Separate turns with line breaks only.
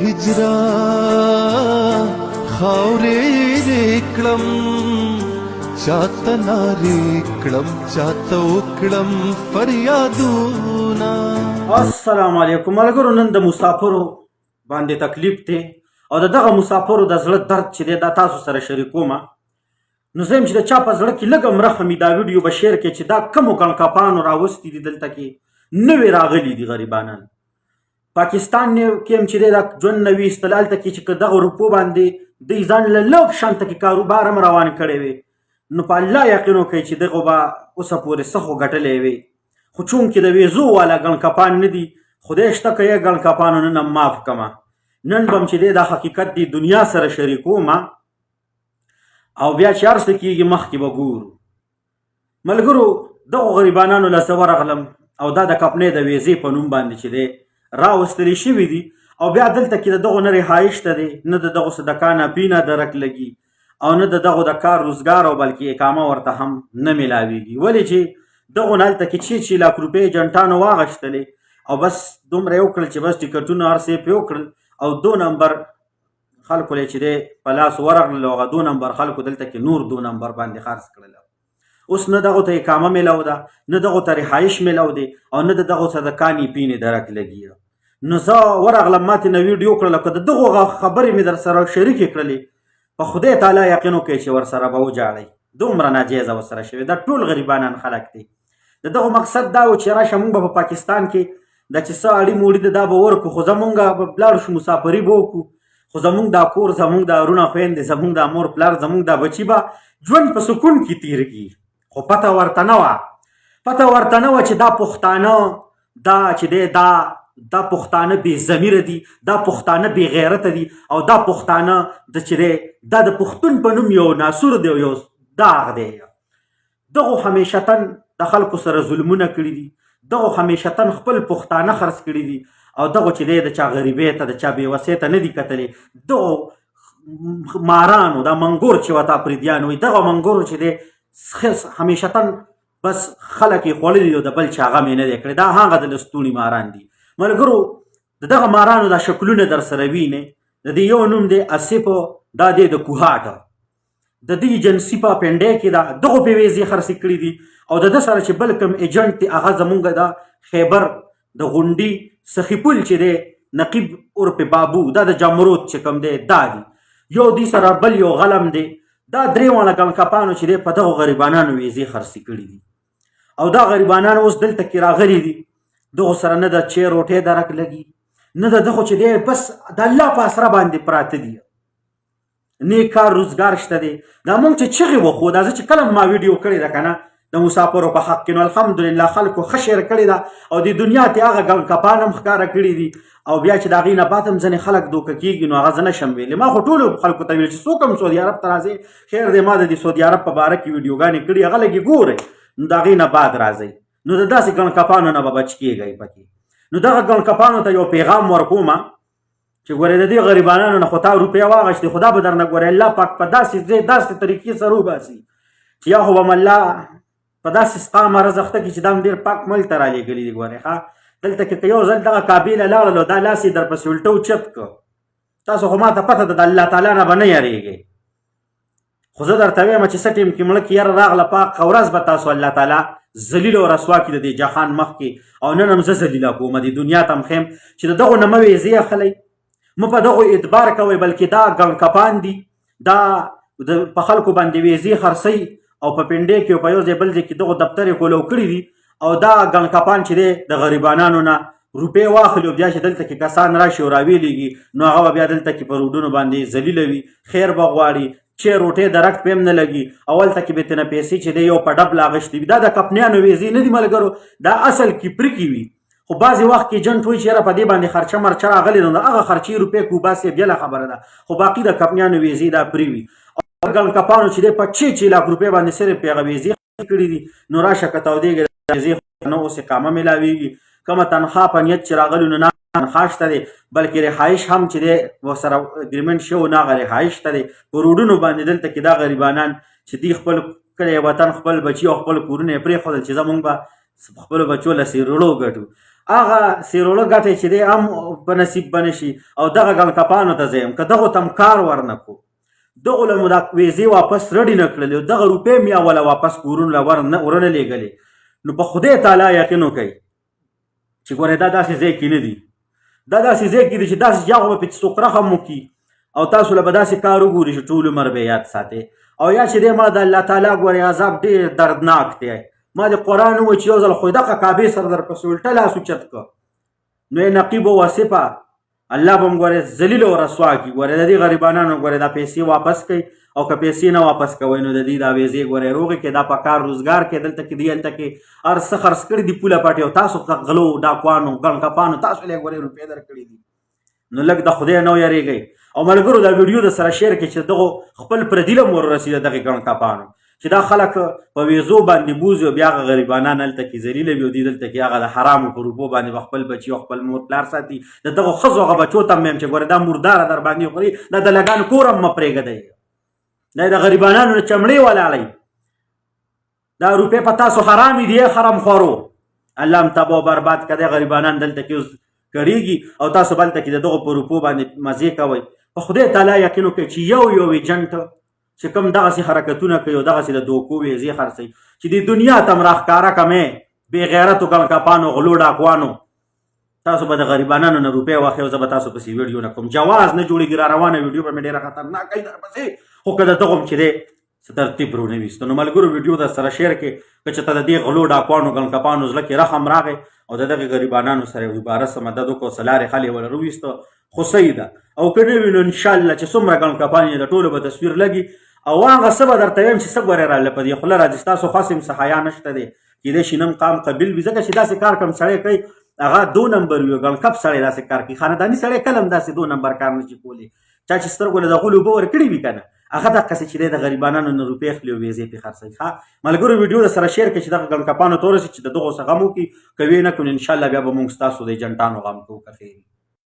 هجرا خاورې کړم چاته نارې کړم چاته وکړم فریادونه.
السلام علیکم ملګرو، نن د مسافرو باندې تکلیف دی او دغه مسافرو د زړه درد چې دی دا تاسو سره شریکوم. نو زه یم چې د چا په زړه کې لږ هم رحم دا ویډیو به شیر کړي چې دا کومو ګڼکاپانو راوستي دي دلته کې نوې راغلي دي غریبانان. پاکستان کې هم چې دی دا ژوند نه وي ایستل هلته کې چې که دغه روپو باندې دوی ځان له لږ شانته کې کاروبار هم روان کړی وي نو په الله یقین وکړئ چې دغه به اوسه پورې څه خو ګټلی وي. خو چونکې د ویزو والا ګڼکاپان نه دي، خدای شته که یې ګڼکاپانو نن هم معاف کړمه. نن به هم چې دی دا حقیقت دی دنیا سره شریکوم او بیا چې هر څه کېږي مخکې به ګورو. ملګرو، دغو غریبانانو له زه ورغلم او دا د کپنۍ د ویزې په نوم باندې چې دی راوستلې شوي دي او بیا دلته کې د دغو نه رهایش ته دی، نه د دغو صدقه ناپینه درک لګي او نه د دغو د کار روزګار او بلکې اقامه ورته هم نه میلاویږي. ولې چې دغو نه هلته کې چې لاک روپۍ ایجنټانو واغېښتلې او بس دومره یې وکړل چې بس ټکټونه هر څه یې پرې وکړل او 2 نمبر خلکو له چې دی په لاس ورغلل او هغه 2 نمبر خلکو دلته کې نور 2 نمبر باندې خرڅ کړل. اوس نه دغو ته اقامه میلاو ده، نه دغو ته رهایش میلاو دی او نه د دغو صدقه نیپینې درک لګي. نو زه ورغلم ماتې نه ویډیو کړله، که د دغو خبرې مې در سره شریکې کړلې په خدای تعالی یقین وکړئ چې ورسره به وجاړئ. دومره ناجیزه ورسره شوې. دا ټول غریبانان خلک دي. د دغو مقصد دا و چې راشه موږ به په پاکستان کې دا چې څه اړي موړي ده دا به ورکړو، خو زمونږ به لاړو شو مسافري به وکړو، خو زمونږ دا کور، زمونږ دا وروڼه خویندې، زمونږ دا مور پلار، زمونږ دا بچي به ژوند په سکون کې تېر کړي. خو پته ورته نه وه چې دا پښتانه دا چې دی دا پښتانه بې ضمیره دي، دا پښتانه بې غیرته دي او دا پښتانه د چې دی دا د پښتون په نوم یو ناسور دی، یو داغ دی. دغو همیشتن د خلکو سره ظلمونه کړي دي، دغو همیشتن خپل پښتانه خرڅ کړي دي او دغو چې دی د چا غریبۍ ته د چا بېوسۍ ته نه دي کتلې. دغو مارانو دا منګور چې ورته افریدیان وایي، دغه منګورو چې دی همیشتن بس خلک یې خوړلي دي، د بل چا غم یې نه دی کړی. دا هغه د لستوڼي ماران دي. ملګرو، د دغه مارانو دا شکلونه در سره وینئ. د دې یو نوم دی اسیپ، دا دی د کوهاټ، د دې ایجنسي په پنډۍ کې دا دغو په ویزې خرڅې کړي دي او د ده سره چې بل کوم ایجنټ دی هغه زمونږ د خیبر د غونډي سخي پل چې دی نقیب عرف بابو، دا د جمرود چې کوم دی دا دی. یو دی سره بل یو غلم دی. دا 3 واړه ګڼکاپانو چې دی په دغو غریبانانو ویزې خرڅې کړي دي او دا غریبانان اوس دلته کې راغلي دي. دغو سره نه د چای روټۍ درک لګي، نه د دغو چې دی بس د الله په اسره باندې پراته دي، نه کار روزګار شته دی. دا مونږ چې چغې وخو، دا زه چې کله ما ویډیو کړې ده که نه د مسافرو په حق کې، نو الحمدلله خلکو ښه شیر کړې ده او د دنیا ته هغه ګڼکاپان هم ښکاره کړي دي او بیا چې د هغې نه بعد هم ځینې خلک دوکه کېږي نو هغه زه نه شم ویلی. ما خو ټولو خلکو ته ویل چې څوک هم سعودي عرب ته راځئ، خیر دی ما د دې سعودي عرب په باره کې ویډیوګانې کړي، هغه لږې ګورئ نو د هغې نه بعد راځئ، نو د داسې ګڼکاپانو نه به بچ کېږئ پکې. نو دغه ګڼکاپانو ته یو پیغام ورکوم چې ګورې د دې غریبانانو نه خو تا روپۍ واغېښتې، خو دا به درنه ګورې الله پاک په داسې طریقې سره وباسي چې یا خو به م الله په داسې سقامه رزق ته کړي چې دا هم ډېر پاک ملک ته رالېږلي دي. ګورې ښه دلته کې که یو ځل دغه کعبې له لاړل او دا لاس یې درپسې الټه اوچت کړ، تاسو خو ما ته پته ده د الله تعالی نه به نه یارېږئ. خو زه درته وایم چې څه ټیم کې مړه کې یره راغله پاک ورځ به تاسو الله تعالی ذلیل او رسوا کړي د دې جهان مخکې او نن هم زه ذلیله کوم د دنیا ته هم ښیم چې د دغو نه مه ویزې اخلئ، مه په دغو اعتبار کوئ، بلکې دا ګڼکاپان دي، دا په خلکو باندې ویزې خرڅوي او په پنډۍ کې او په یو ځای بل ځای کې دغو دفتر یې کولو کړي دي او دا ګڼکاپان چې دی د غریبانانو نه روپۍ واخلي او بیا چې دلته کې کسان راشي او راویلېږي نو هغه به بیا دلته کې په روډونو باندې ذلیله وي، خیر به غواړي، چای روټۍ درک پې هم نه لګي او هلته کې به ترېنه پیسې چې دی یو په ډبله اخیستې وي. دا د کپنیانو ویزې نه دي ملګرو، دا اصل کې پرکې وي. خو بعضې وخت کې ایجنټ وایي چې یاره په دې باندې خرچه مرچه راغلې نو د هغه خرچې روپۍ که وباسې بېله خبره ده، خو باقي د کپنیانو ویزې دا پرې وي. او ګڼکاپانو چې دی په 6 لاک روپۍ باندې صرف پې هغه ویزې کړي دي نو راشه که تودېږي د ویزې نه اوس اقامه میلاویږي، کومه تنخوا په نیت چې راغلي نو نه تنخوا شته دی بلکې رهایش هم چې دی ورسره اګریمنټ شوی نه هغه رهایش شته دی. په روډونو باندې دلته کې دا غریبانان چې دوی خپل کلی وطن خپل بچي او خپل کورونه یې پرېښودل چې زمونږ به خپلو بچو له سیروړو ګټو هغه سیروله ګټې چې دی هم په نصیب به نه شي او دغه ګڼکپانو ته زه یم که دغو ته هم کار ورنه کړو دغو له مو دا ویزې واپس رډې نه کړلې او دغه روپۍ مې اوله واپس کورونو له ورنه لېږلې نو په خدای تعالی یقین وکئ چې ګورئ دا داسې ځای کې نه دي دا داسې ځای کې دي چې داسې جاغ به پکې څوک رحم وکړي او تاسو له به داسې کار وګوري چې ټول عمر به یاد ساتئ او یا چې دی ما د الله تعالی ګورئ عذاب ډېر دردناک دی ما د قرآن ووایي چې یو ځل خو دغه کعبې سره درپسې الټه لاس اوچت کړه نو یې نقیب و وصفه الله به هم ګورئ ذلیل او رسوا کړي ګورئ د دې غریبانانو ګورئ دا پیسې واپس کوئ او که پیسې نه واپس کوئ نو د دې دا ویزې ګورئ روغې کې دا په کار روزګار کې دلته کې دي هلته کې هر څه خرڅ کړي دي پوله پټې او تاسو ته غلو ډاکوانو ګڼکپانو تاسو له ګورئ روپۍ درکړي دي نو لږ د خدای نه ویریږئ او ملګرو دا ویډیو د سره شیر کړئ چې دغو خپل پردي له ور رسېده دغې ګڼکپانو چې دا خلک په ویزو باندې بوځي او بیا هغه غریبانان هلته کې ذلیله وي او دوی دلته کې هغه د حرامو په روپو باندې به خپل بچي او خپل مور پلار ساتي د دغو ښځو هغه بچو ته هم ویم چې ګوره دا مرداره در باندې خوري دا د لګانو کور هم مه پرېږدئ دا د غریبانانو نه چمړې ولاړئ دا روپۍ په تاسو حرامې دي حرام خورو الله هم تباه او برباد که دی غریبانان دلته کې اوس کړېږي او تاسو به هلته کې د دغو په روپو باندې مزې کوئ په خدای تعالی یقین وکړئ چې یو ایجنټ چې کوم دغسې حرکتونه کوي او دغسې د دوکو ویزې خرڅوي چې د دنیا ته هم راښکاره کمې بې غیرتو ګڼکپانو غلو ډاکوانو تاسو به د غریبانانو نه روپۍ واخلئ او زه به تاسو پسې ویډیو نه کوم جواز نه جوړېږي را روانه ویډیو به مې ډېره خطرناکه وي درپسې خو که د دغو هم چې دی څه ترتیب رونه ویستو نو ملګرو ویډیو در سره شیر کړئ که چېرته د دې غلو ډاکوانو ګڼکپانو زړه کې رحم راغی او د دغې غریبانانو سره یو دوباره څه مدد وکړو څه لارې حل یې ورله رویسته خو صحیح ده او که نه وي نو انشاءالله چې څومره ګڼکپان یې د ټولو به تصویر لګي او هغه څه به درته ویم چې څه ګورې راله په دې خوله راځي ستاسو خاص هم څه حیا نشته دی کیدای شي نن قام قبیل وي ځکه چې داسې کار کوم سړی کوي هغه 2 نمبر وي ګڼکپ سړی داسې کار کوي خانداني سړی کله هم داسې 2 نمبر کار نشي کولی چا چې سترګو له د غلو اوبه ورکړي وي که نه هغه دقسې چې دی د غریبانانو نه روپۍ اخلي او ویزې پرې خرڅوي ښه ملګرو ویډیو د سره شیر کړئ چې دغه ګڼکپانو ته ورسي چې د دغو څه غم وکړي که ویې نه کړو نو انشاءالله بیا به مونږ ستاسو د ایجنټانو غم کوو که خیر